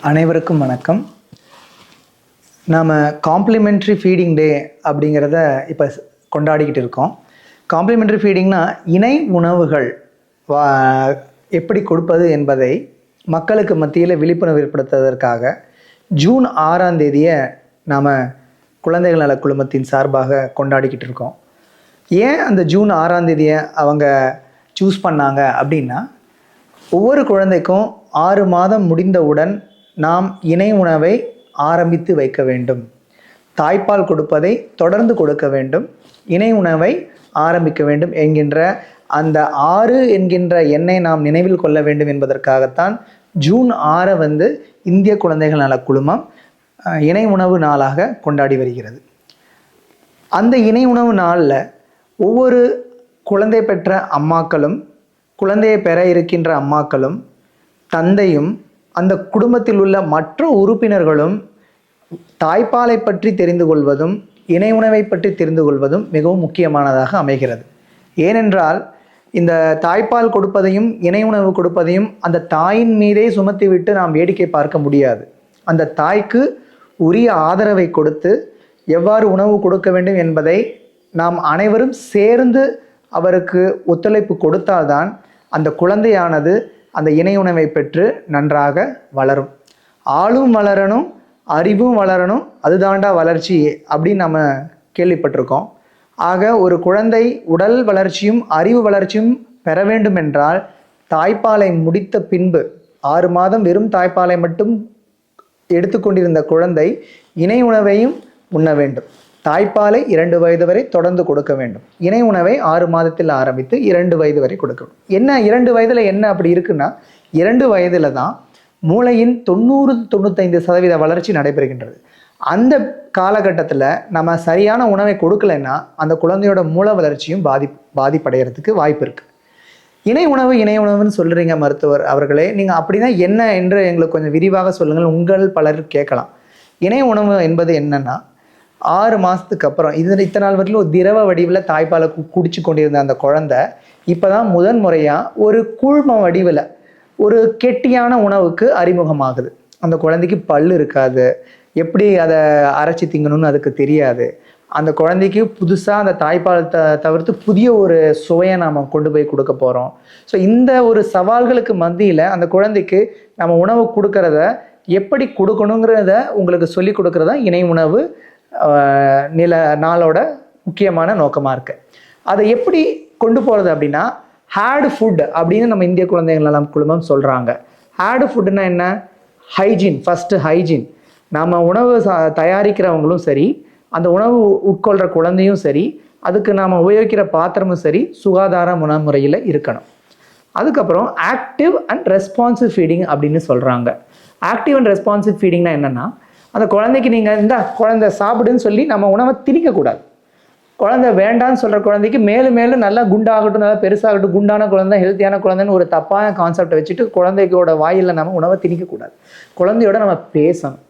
அனைவருக்கும் வணக்கம். நாம் காம்ப்ளிமெண்ட்ரி ஃபீடிங் டே அப்படிங்கிறத இப்போ கொண்டாடிக்கிட்டு இருக்கோம். காம்ப்ளிமெண்ட்ரி ஃபீடிங்னா இணை உணவுகள் எப்படி கொடுப்பது என்பதை மக்களுக்கு மத்தியில் விழிப்புணர்வு ஏற்படுத்துவதற்காக ஜூன் 6ஆம் தேதியை நாம் குழந்தைகள் நல குழுமத்தின் சார்பாக கொண்டாடிக்கிட்டு இருக்கோம். ஏன் அந்த ஜூன் 6ஆம் தேதியை அவங்க சூஸ் பண்ணாங்க அப்படின்னா, ஒவ்வொரு குழந்தைக்கும் 6 மாதம் முடிந்தவுடன் நாம் இணை உணவை ஆரம்பித்து வைக்க வேண்டும். தாய்ப்பால் கொடுப்பதை தொடர்ந்து கொடுக்க வேண்டும், இணை உணவை ஆரம்பிக்க வேண்டும் என்கின்ற அந்த 6 என்கின்ற எண்ணை நாம் நினைவில் கொள்ள வேண்டும் என்பதற்காகத்தான் ஜூன் 6 இந்திய குழந்தைகள் நல குழுமம் இணை உணவு நாளாக கொண்டாடி வருகிறது. அந்த இணை உணவு நாளில் ஒவ்வொரு குழந்தை பெற்ற அம்மாக்களும், குழந்தையை பெற இருக்கின்ற அம்மாக்களும், தந்தையும், அந்த குடும்பத்தில் உள்ள மற்ற உறுப்பினர்களும் தாய்ப்பாலை பற்றி தெரிந்து கொள்வதும் இணை உணவை பற்றி தெரிந்து கொள்வதும் மிகவும் முக்கியமானதாக அமைகிறது. ஏனென்றால் இந்த தாய்ப்பால் கொடுப்பதையும் இணை உணவு கொடுப்பதையும் அந்த தாயின் மீதே சுமத்திவிட்டு நாம் வேடிக்கை பார்க்க முடியாது. அந்த தாய்க்கு உரிய ஆதரவை கொடுத்து எவ்வாறு உணவு கொடுக்க வேண்டும் என்பதை நாம் அனைவரும் சேர்ந்து அவருக்கு ஒத்துழைப்பு கொடுத்தால்தான் அந்த குழந்தையானது அந்த இணை உணவை பெற்று நன்றாக வளரும். ஆளும் வளரணும், அறிவும் வளரணும், அதுதாண்டா வளர்ச்சி அப்படின்னு நம்ம கேள்விப்பட்டிருக்கோம். ஆக ஒரு குழந்தை உடல் வளர்ச்சியும் அறிவு வளர்ச்சியும் பெற வேண்டும் என்றால் தாய்ப்பாலை முடித்த பின்பு 6 மாதம் வெறும் தாய்ப்பாலை மட்டும் எடுத்துக்கொண்டிருந்த குழந்தை இணை உணவையும் உண்ண வேண்டும். தாய்ப்பாலை 2 வயது வரை தொடர்ந்து கொடுக்க வேண்டும். இணை உணவை 6 மாதத்தில் ஆரம்பித்து 2 வயது வரை கொடுக்கணும். என்ன 2 வயதில் என்ன அப்படி இருக்குன்னா, 2 வயதில் தான் மூளையின் 90-95% வளர்ச்சி நடைபெறுகின்றது. அந்த காலகட்டத்தில் நம்ம சரியான உணவை கொடுக்கலைன்னா அந்த குழந்தையோட மூளை வளர்ச்சியும் பாதிப்படைகிறதுக்கு வாய்ப்பு இருக்குது. இணை உணவுன்னு சொல்கிறீங்க மருத்துவர் அவர்களே, நீங்கள் அப்படின்னா என்ன என்று எங்களுக்கு கொஞ்சம் விரிவாக சொல்லுங்கள். உங்கள் பலர் கேட்கலாம். இணை உணவு என்பது என்னன்னா, 6 மாதத்துக்கு அப்புறம் இத்தனை நாள் வரையிலும் ஒரு திரவ வடிவில் தாய்ப்பாலை குடிச்சு கொண்டிருந்த அந்த குழந்தை இப்போ தான் முதன் முறையாக ஒரு கூழ்ம வடிவில் ஒரு கெட்டியான உணவுக்கு அறிமுகமாகுது. அந்த குழந்தைக்கு பல் இருக்காது, எப்படி அதை அரைச்சி திங்கணும்னு அதுக்கு தெரியாது. அந்த குழந்தைக்கு புதுசாக அந்த தாய்ப்பால் தவிர்த்து புதிய ஒரு சுவையை நாம் கொண்டு போய் கொடுக்க போகிறோம். ஸோ இந்த ஒரு சவால்களுக்கு மத்தியில் அந்த குழந்தைக்கு நம்ம உணவு கொடுக்கறத எப்படி கொடுக்கணுங்கிறத உங்களுக்கு சொல்லி கொடுக்கறதா இணை உணவு நாளோட முக்கியமான நோக்கமாக இருக்குது. அதை எப்படி கொண்டு போகிறது அப்படின்னா, ஹேட் ஃபுட் அப்படின்னு நம்ம இந்திய குழந்தைகள் நலம் குழுமம் சொல்கிறாங்க. ஹேட் ஃபுட்னா என்ன? ஹைஜீன். First hygiene. நம்ம உணவு தயாரிக்கிறவங்களும் சரி, அந்த உணவு உட்கொள்கிற குழந்தையும் சரி, அதுக்கு நாம் உபயோகிக்கிற பாத்திரமும் சரி சுகாதார முறையில் இருக்கணும். அதுக்கப்புறம் ஆக்டிவ் அண்ட் ரெஸ்பான்சிவ் ஃபீடிங் அப்படின்னு சொல்கிறாங்க. ஆக்டிவ் அண்ட் ரெஸ்பான்சிவ் ஃபீடிங்னா என்னென்னா, அந்த குழந்தைக்கு நீங்கள் இந்த குழந்தை சாப்பிடுன்னு சொல்லி நம்ம உணவை திணிக்கக்கூடாது. குழந்தை வேண்டான்னு சொல்கிற குழந்தைக்கு மேலும் மேலும் நல்லா குண்டாகட்டும், நல்லா பெருசாகட்டும், குண்டான குழந்தை ஹெல்த்தியான குழந்தைன்னு ஒரு தப்பான கான்செப்டை வச்சுட்டு குழந்தைக்கோட வாயில் நம்ம உணவை திணிக்கக்கூடாது. குழந்தையோட நம்ம பேசணும்,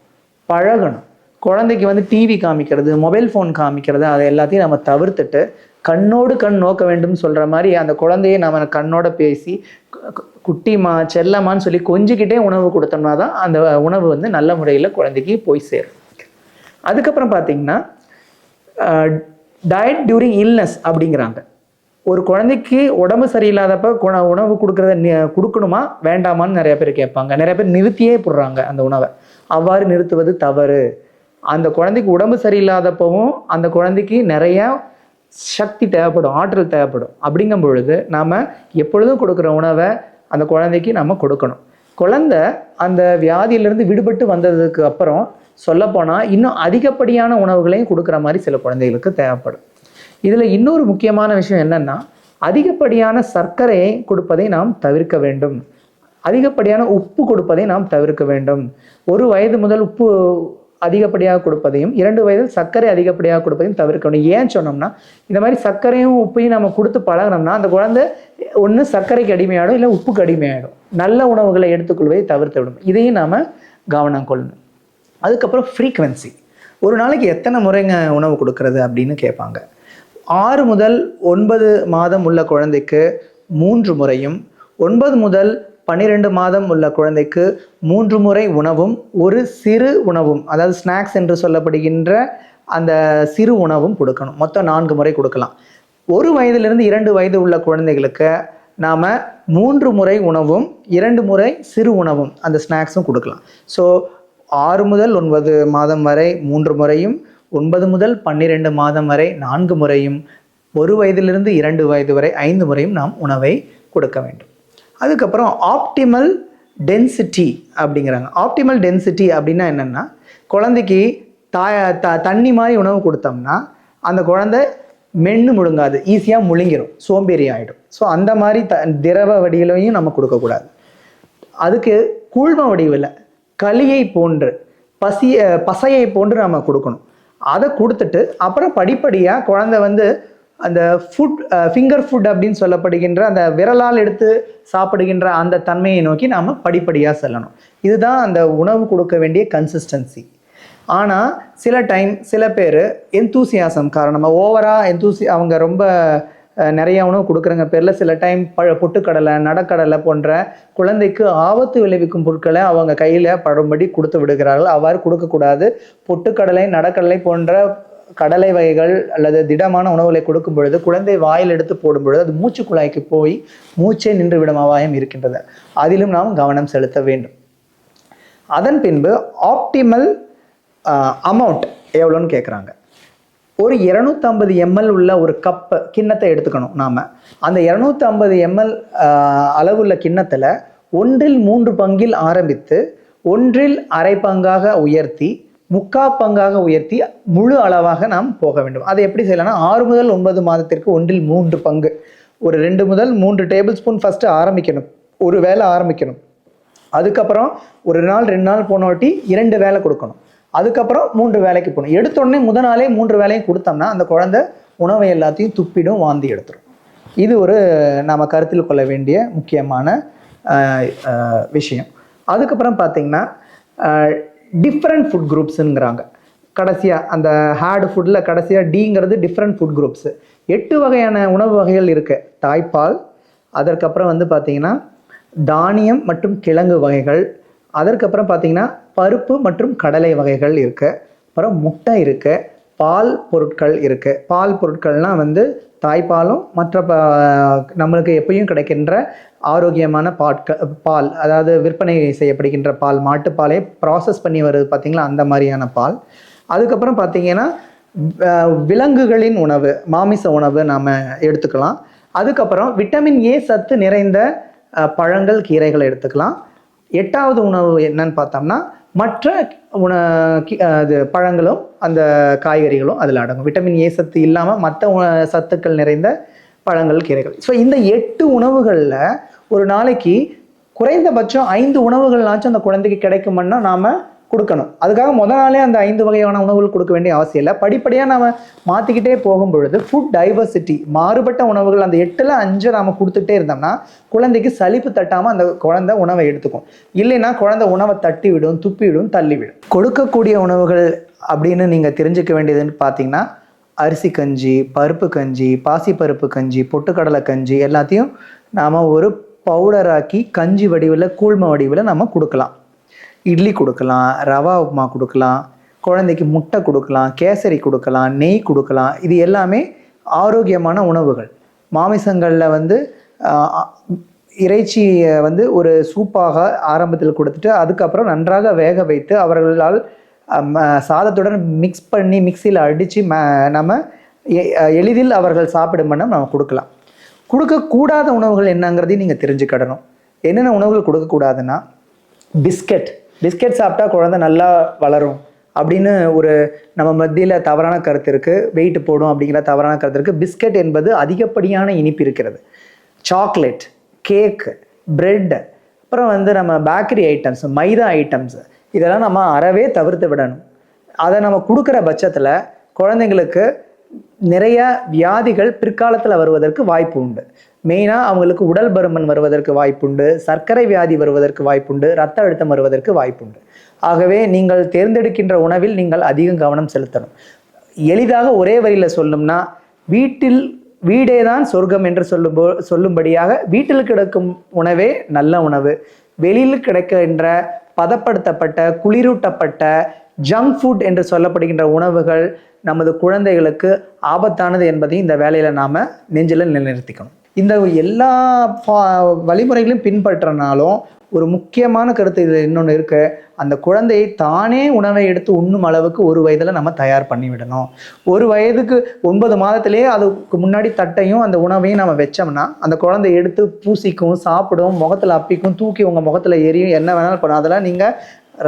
பழகணும். குழந்தைக்கு டிவி காமிக்கிறது, மொபைல் ஃபோன் காமிக்கிறது, அதை எல்லாத்தையும் நம்ம தவிர்த்துட்டு கண்ணோடு கண் நோக்க வேண்டும் சொல்கிற மாதிரி அந்த குழந்தையை நம்ம கண்ணோட பேசி குட்டிமா செல்லம்மான்னு சொல்லி கொஞ்சிக்கிட்டே உணவு கொடுத்தோம்னா தான் அந்த உணவு நல்ல முறையில் குழந்தைக்கு போய் சேரும். அதுக்கப்புறம் பார்த்தீங்கன்னா டயட் டியூரிங் இல்னஸ் அப்படிங்கிறாங்க. ஒரு குழந்தைக்கு உடம்பு சரியில்லாதப்ப உணவு கொடுக்கணுமா வேண்டாமான்னு நிறைய பேர் கேட்பாங்க. நிறைய பேர் நிறுத்தியே போடுறாங்க அந்த உணவை. அவ்வாறு நிறுத்துவது தவறு. அந்த குழந்தைக்கு உடம்பு சரியில்லாதப்பவும் அந்த குழந்தைக்கு நிறையா சக்தி தேவைப்படும், ஆற்றல் தேவைப்படும். அப்படிங்கும் பொழுது நாம் எப்பொழுதும் கொடுக்குற உணவை அந்த குழந்தைக்கு நம்ம கொடுக்கணும். குழந்தை அந்த வியாதியிலிருந்து விடுபட்டு வந்ததுக்கு அப்புறம் சொல்லப்போனால் இன்னும் அதிகப்படியான உணவுகளையும் கொடுக்குற மாதிரி சில குழந்தைகளுக்கு தேவைப்படும். இதில் இன்னொரு முக்கியமான விஷயம் என்னென்னா, அதிகப்படியான சர்க்கரையை கொடுப்பதை நாம் தவிர்க்க வேண்டும். அதிகப்படியான உப்பு கொடுப்பதை நாம் தவிர்க்க வேண்டும். 1 வயது முதல் உப்பு அதிகப்படியாக கொடுப்பதையும் 2 வயதில் சர்க்கரை அதிகப்படியாக கொடுப்பதையும் தவிர்க்கணும். ஏன் சொன்னோம்னா, இந்த மாதிரி சர்க்கரையும் உப்பையும் நம்ம கொடுத்து பழகினோம்னா அந்த குழந்தை ஒன்று சர்க்கரைக்கு அடிமையாடும், இல்லை உப்புக்கு அடிமையாடும். நல்ல உணவுகளை எடுத்துக்கொள்வதை தவிர்த்து விடும். இதையும் நாம் கவனம் கொள்ளணும். அதுக்கப்புறம் ஃப்ரீக்வன்சி. ஒரு நாளைக்கு எத்தனை முறைங்க உணவு கொடுக்கறது அப்படின்னு கேட்பாங்க. 6 முதல் 9 மாதம் உள்ள குழந்தைக்கு 3 முறையும், 9 முதல் 12 மாதம் உள்ள குழந்தைக்கு 3 முறை உணவும் ஒரு சிறு உணவும், அதாவது ஸ்நாக்ஸ் என்று சொல்லப்படுகின்ற அந்த சிறு உணவும் கொடுக்கணும். மொத்தம் 4 முறை கொடுக்கலாம். 1 வயதிலிருந்து 2 வயது உள்ள குழந்தைகளுக்கு நாம் 3 முறை உணவும் 2 முறை சிறு உணவும் அந்த ஸ்நாக்ஸும் கொடுக்கலாம். ஸோ 6 முதல் 9 மாதம் வரை 3 முறையும், 9 முதல் 12 மாதம் வரை 4 முறையும், 1 வயதிலிருந்து 2 வயது வரை 5 முறையும் நாம் உணவை கொடுக்க வேண்டும். அதுக்கப்புறம் ஆப்டிமல் டென்சிட்டி அப்படிங்கிறாங்க. ஆப்டிமல் டென்சிட்டி அப்படின்னா என்னென்னா, குழந்தைக்கு தண்ணி மாதிரி உணவு கொடுத்தோம்னா அந்த குழந்தை மென்று முழுங்காது, ஈஸியாக முழுங்கிடும், சோம்பேறி ஆகிடும். ஸோ அந்த மாதிரி திரவ வடிவிலையும் நம்ம கொடுக்கக்கூடாது. அதுக்கு கூழ்ம வடிவில் களியை போன்று பசையை போன்று நம்ம கொடுக்கணும். அதை கொடுத்துட்டு அப்புறம் படிப்படியாக குழந்தை வந்து அந்த ஃபிங்கர் ஃபுட் அப்படின்னு சொல்லப்படுகின்ற அந்த விரலால் எடுத்து சாப்பிடுகின்ற அந்த தன்மையை நோக்கி நாம் படிப்படியாக செல்லணும். இதுதான் அந்த உணவு கொடுக்க வேண்டிய கன்சிஸ்டன்சி. ஆனால் சில பேர் எந்தூசியாசம் காரணமாக அவங்க ரொம்ப நிறைய உணவு கொடுக்குறங்க பேரில் சில டைம் பொட்டுக்கடலை, நடக்கடலை போன்ற குழந்தைக்கு ஆபத்து விளைவிக்கும் பொருட்களை அவங்க கையில் படும்படி கொடுத்து விடுகிறார்கள். அவ்வாறு கொடுக்கக்கூடாது. பொட்டுக்கடலை, நடக்கடலை போன்ற கடலை வகைகள் அல்லது திடமான உணவுகளை கொடுக்கும் பொழுது குழந்தை வாயில் எடுத்து போடும் பொழுது அது மூச்சு குழாய்க்கு போய் மூச்சே நின்றுவிடும் அபாயம் இருக்கின்றது. அதிலும் நாம் கவனம் செலுத்த வேண்டும். அதன் பின்பு ஆப்டிமல் அமௌண்ட் எவ்வளோன்னு கேட்குறாங்க. ஒரு 250 ml உள்ள ஒரு கிண்ணத்தை எடுத்துக்கணும். நாம் அந்த 250 ml அளவுள்ள கிண்ணத்தில் 1/3 பங்கில் ஆரம்பித்து 1/2 பங்காக உயர்த்தி 3/4 பங்காக உயர்த்தி முழு அளவாக நாம் போக வேண்டும். அதை எப்படி செய்யலாம்னா 6 முதல் 9 மாதத்திற்கு 1/3 பங்கு, ஒரு 2 முதல் 3 டேபிள் ஸ்பூன் ஃபஸ்ட்டு ஆரம்பிக்கணும், ஒரு வேளை ஆரம்பிக்கணும். அதுக்கப்புறம் ஒரு நாள் 2 நாள் போன வாட்டி 2 வேளை கொடுக்கணும். அதுக்கப்புறம் 3 வேலைக்கு போகணும். எடுத்தோடனே முதல் நாளே 3 வேலையும் கொடுத்தோம்னா அந்த குழந்தை உணவை எல்லாத்தையும் துப்பிடும், வாந்தி எடுத்துரும். இது ஒரு நாம் கருத்தில் கொள்ள வேண்டிய முக்கியமான விஷயம். அதுக்கப்புறம் பார்த்திங்கன்னா டிஃப்ரெண்ட் ஃபுட் குரூப்ஸுங்கிறாங்க. கடைசியாக அந்த ஹார்டு ஃபுட்டில் கடைசியாக டிங்கிறது டிஃப்ரெண்ட் ஃபுட் குரூப்ஸு. 8 வகையான உணவு வகைகள் இருக்குது. தாய்ப்பால், அதற்கப்புறம் வந்து பார்த்திங்கன்னா தானியம் மற்றும் கிழங்கு வகைகள், அதற்கப்புறம் பார்த்திங்கன்னா பருப்பு மற்றும் கடலை வகைகள் இருக்குது, அப்புறம் முட்டை இருக்குது, பால் பொருட்கள் இருக்குது. பால் பொருட்கள்னால் வந்து தாய்ப்பாலும் மற்ற நம்மளுக்கு எப்பயும் கிடைக்கின்ற ஆரோக்கியமான பால், அதாவது விற்பனை செய்யப்படுகின்ற பால், மாட்டுப்பாலை ப்ராசஸ் பண்ணி வருது பார்த்திங்களா, அந்த மாதிரியான பால். அதுக்கப்புறம் பார்த்திங்கன்னா விலங்குகளின் உணவு, மாமிச உணவு நாம் எடுத்துக்கலாம். அதுக்கப்புறம் விட்டமின் ஏ சத்து நிறைந்த பழங்கள், கீரைகளை எடுத்துக்கலாம். 8வது உணவு என்னன்னு பார்த்தோம்னா மற்ற பழங்களும் அந்த காய்கறிகளும் அதில் அடங்கும். விட்டமின் ஏ சத்து இல்லாமல் மற்ற சத்துக்கள் நிறைந்த பழங்கள், கீரைகள். ஸோ இந்த 8 உணவுகளில் ஒரு நாளைக்கு குறைந்தபட்சம் 5 உணவுகள்னாச்சும் அந்த குழந்தைக்கு கிடைக்கும்னா நாம் கொடுக்கணும். அதுக்காக முதல் நாளே அந்த 5 வகையான உணவுகள் கொடுக்க வேண்டிய அவசியம் இல்லை. படிப்படியாக நாம் மாற்றிக்கிட்டே போகும் பொழுது ஃபுட் டைவர்சிட்டி, மாறுபட்ட உணவுகள் அந்த 8ல் 5 நாம் கொடுத்துட்டே இருந்தோம்னா குழந்தைக்கு சலிப்பு தட்டாமல் அந்த குழந்தை உணவை எடுத்துக்கும். இல்லைன்னா குழந்தை உணவை தட்டி விடும், துப்பிவிடும், தள்ளிவிடும். கொடுக்கக்கூடிய உணவுகள் அப்படின்னு நீங்கள் தெரிஞ்சுக்க வேண்டியதுன்னு பார்த்தீங்கன்னா அரிசி கஞ்சி, பருப்பு கஞ்சி, பாசிப்பருப்பு கஞ்சி, பொட்டுக்கடலை கஞ்சி எல்லாத்தையும் நாம் ஒரு பவுடராக்கி கஞ்சி வடிவில், கூழ்ம வடிவில் நம்ம கொடுக்கலாம். இட்லி கொடுக்கலாம், ரவா உப்புமா கொடுக்கலாம், குழந்தைக்கு முட்டை கொடுக்கலாம், கேசரி கொடுக்கலாம், நெய் கொடுக்கலாம். இது எல்லாமே ஆரோக்கியமான உணவுகள். மாமிசங்களில் வந்து இறைச்சியை வந்து ஒரு சூப்பாக ஆரம்பத்தில் கொடுத்துட்டு அதுக்கப்புறம் நன்றாக வேக வைத்து அவர்களால் சாதத்துடன் மிக்ஸ் பண்ணி மிக்சியில் அடித்து நம்ம எளிதில் அவர்கள் சாப்பிடும் வண்ணம் நம்ம கொடுக்கலாம். கொடுக்கக்கூடாத உணவுகள் என்னங்கிறதையும் நீங்கள் தெரிஞ்சுக்கிடணும். என்னென்ன உணவுகள் கொடுக்கக்கூடாதுன்னா பிஸ்கெட் சாப்பிட்டா குழந்தை நல்லா வளரும் அப்படின்னு ஒரு நம்ம மத்தியில் தவறான கருத்து இருக்குது. வெயிட் போடும் அப்படிங்கிற தவறான கருத்து இருக்குது. பிஸ்கெட் என்பது அதிகப்படியான இனிப்பு இருக்கிறது. சாக்லேட், கேக், பிரெட், அப்புறம் வந்து நம்ம பேக்கரி ஐட்டம்ஸ், மைதா ஐட்டம்ஸ், இதெல்லாம் நம்ம அறவே தவிர்த்து விடணும். அதை நம்ம கொடுக்குற பட்சத்தில் குழந்தைங்களுக்கு நிறைய வியாதிகள் பிற்காலத்தில் வருவதற்கு வாய்ப்பு உண்டு. மெயினாக அவங்களுக்கு உடல் பருமன் வருவதற்கு வாய்ப்புண்டு, சர்க்கரை வியாதி வருவதற்கு வாய்ப்புண்டு, ரத்த அழுத்தம் வருவதற்கு வாய்ப்புண்டு. ஆகவே நீங்கள் தேர்ந்தெடுக்கின்ற உணவில் நீங்கள் அதிகம் கவனம் செலுத்தணும். எளிதாக ஒரே வரியில் சொல்லணும்னா வீட்டில் வீடே தான் சொர்க்கம் என்று சொல்லும்படியாக வீட்டில் கிடக்கும் உணவே நல்ல உணவு, வெளியில் கிடைக்கின்ற பதப்படுத்தப்பட்ட குளிரூட்டப்பட்ட ஜங்க் ஃபுட் என்று சொல்லப்படுகின்ற உணவுகள் நமது குழந்தைகளுக்கு ஆபத்தானது என்பதையும் இந்த வேலையில் நாம் நெஞ்சில் நிலைநிறுத்திக்கணும். இந்த எல்லா வழிமுறைகளையும் பின்பற்றினாலும் ஒரு முக்கியமான கருத்து இதில் இன்னொன்று இருக்கு. அந்த குழந்தையை தானே உணவை எடுத்து உண்ணும் அளவுக்கு ஒரு வயதில் நம்ம தயார் பண்ணிவிடணும். ஒரு வயதுக்கு 9 மாதத்திலேயே அதுக்கு முன்னாடி தட்டையும் அந்த உணவையும் நம்ம வச்சோம்னா அந்த குழந்தை எடுத்து பூசிக்கும், சாப்பிடும், முகத்தில் அப்பிக்கும், தூக்கி உங்கள் முகத்தில் எரியும், என்ன வேணாலும் பண்ணும். அதெல்லாம் நீங்கள்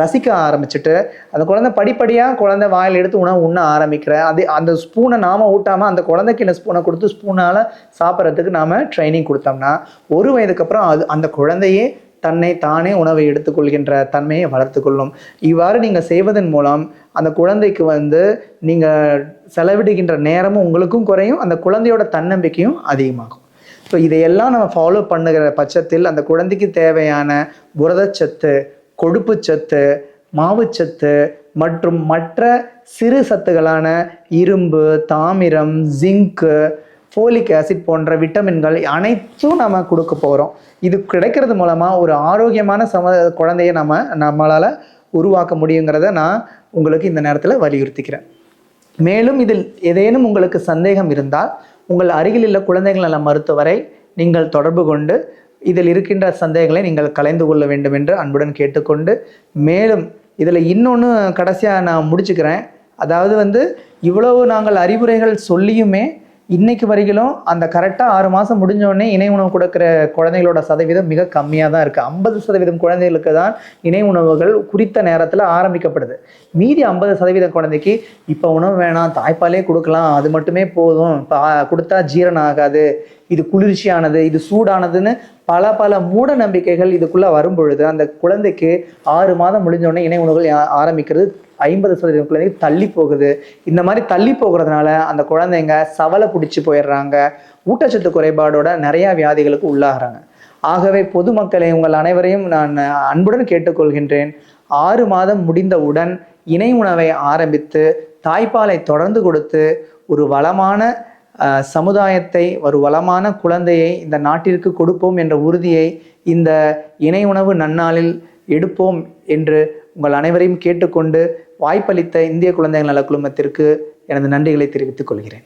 ரசிக்க ஆரம்பிச்சுட்டு அந்த குழந்தை படிப்படியாக குழந்தை வாயில் எடுத்து உணவு உண்ண ஆரம்பிக்கிற அந்த ஸ்பூனை நாம் ஊட்டாமல் அந்த குழந்தைக்கு இந்த ஸ்பூனை கொடுத்து ஸ்பூனால் சாப்பிட்றதுக்கு நாம் ட்ரைனிங் கொடுத்தோம்னா ஒரு வயதுக்கு அப்புறம் அந்த குழந்தையே தன்னை தானே உணவை எடுத்துக்கொள்கின்ற தன்மையை வளர்த்து கொள்ளும். இவ்வாறு நீங்கள் செய்வதன் மூலம் அந்த குழந்தைக்கு நீங்கள் செலவிடுகின்ற நேரமும் உங்களுக்கும் குறையும், அந்த குழந்தையோட தன்னம்பிக்கையும் அதிகமாகும். ஸோ இதையெல்லாம் நம்ம ஃபாலோ பண்ணுகிற பட்சத்தில் அந்த குழந்தைக்கு தேவையான புரதச்சத்து, கொழுப்புச்சத்து, மாவுச்சத்து மற்றும் மற்ற சிறு சத்துகளான இரும்பு, தாமிரம், ஜிங்கு, ஃபோலிக் ஆசிட் போன்ற விட்டமின்கள் அனைத்தும் நம்ம கொடுக்க போகிறோம். இது கிடைக்கிறது மூலமாக ஒரு ஆரோக்கியமான குழந்தையை நம்மளால் உருவாக்க முடியுங்கிறத நான் உங்களுக்கு இந்த நேரத்தில் வலியுறுத்திக்கிறேன். மேலும் இதில் ஏதேனும் உங்களுக்கு சந்தேகம் இருந்தால் உங்கள் அருகில் உள்ள குழந்தைகள் நல மருத்துவரை நீங்கள் தொடர்பு கொண்டு இதில் இருக்கின்ற சந்தேகங்களை நீங்கள் கலைந்து கொள்ள வேண்டும் என்று அன்புடன் கேட்டுக்கொண்டு, மேலும் இதில் இன்னொன்று கடைசியாக நான் முடிச்சுக்கிறேன். அதாவது இவ்வளவு நாங்கள் அறிவுரைகள் சொல்லியுமே இன்னைக்கு வரைக்கும் அந்த கரெக்டாக 6 மாதம் முடிஞ்சோடனே இணை உணவு கொடுக்குற குழந்தைகளோட சதவீதம் மிக கம்மியாக தான் இருக்குது. 50% குழந்தைகளுக்கு தான் இணை உணவுகள் குறித்த நேரத்தில் ஆரம்பிக்கப்படுது. மீதி 50% குழந்தைக்கு இப்போ உணவு வேணாம், தாய்ப்பாலே கொடுக்கலாம், அது மட்டுமே போதும், இப்போ கொடுத்தா ஜீரணம் ஆகாது, இது குளிர்ச்சியானது, இது சூடானதுன்னு பல மூட நம்பிக்கைகள் இதுக்குள்ளே வரும் பொழுது அந்த குழந்தைக்கு 6 மாதம் முடிஞ்சோடனே இணை உணவுகள் ஆரம்பிக்கிறது 50% குழந்தைக்கு தள்ளி போகுது. இந்த மாதிரி தள்ளி போகிறதுனால அந்த குழந்தைங்க சவலை பிடிச்சி போயிடுறாங்க, ஊட்டச்சத்து குறைபாடோட நிறையா வியாதிகளுக்கு உள்ளாகிறாங்க. ஆகவே பொதுமக்களை உங்கள் அனைவரையும் நான் அன்புடன் கேட்டுக்கொள்கின்றேன். 6 மாதம் முடிந்தவுடன் இணை உணவை ஆரம்பித்து தாய்ப்பாலை தொடர்ந்து கொடுத்து ஒரு வளமான சமுதாயத்தை, ஒரு வளமான குழந்தையை இந்த நாட்டிற்கு கொடுப்போம் என்ற உறுதியை இந்த இணை உணவு நன்னாளில் எடுப்போம் என்று உங்கள் அனைவரையும் கேட்டுக்கொண்டு வாய்ப்பளித்த இந்திய குழந்தைகள் நல குழுமத்திற்கு எனது நன்றிகளை தெரிவித்துக் கொள்கிறேன்.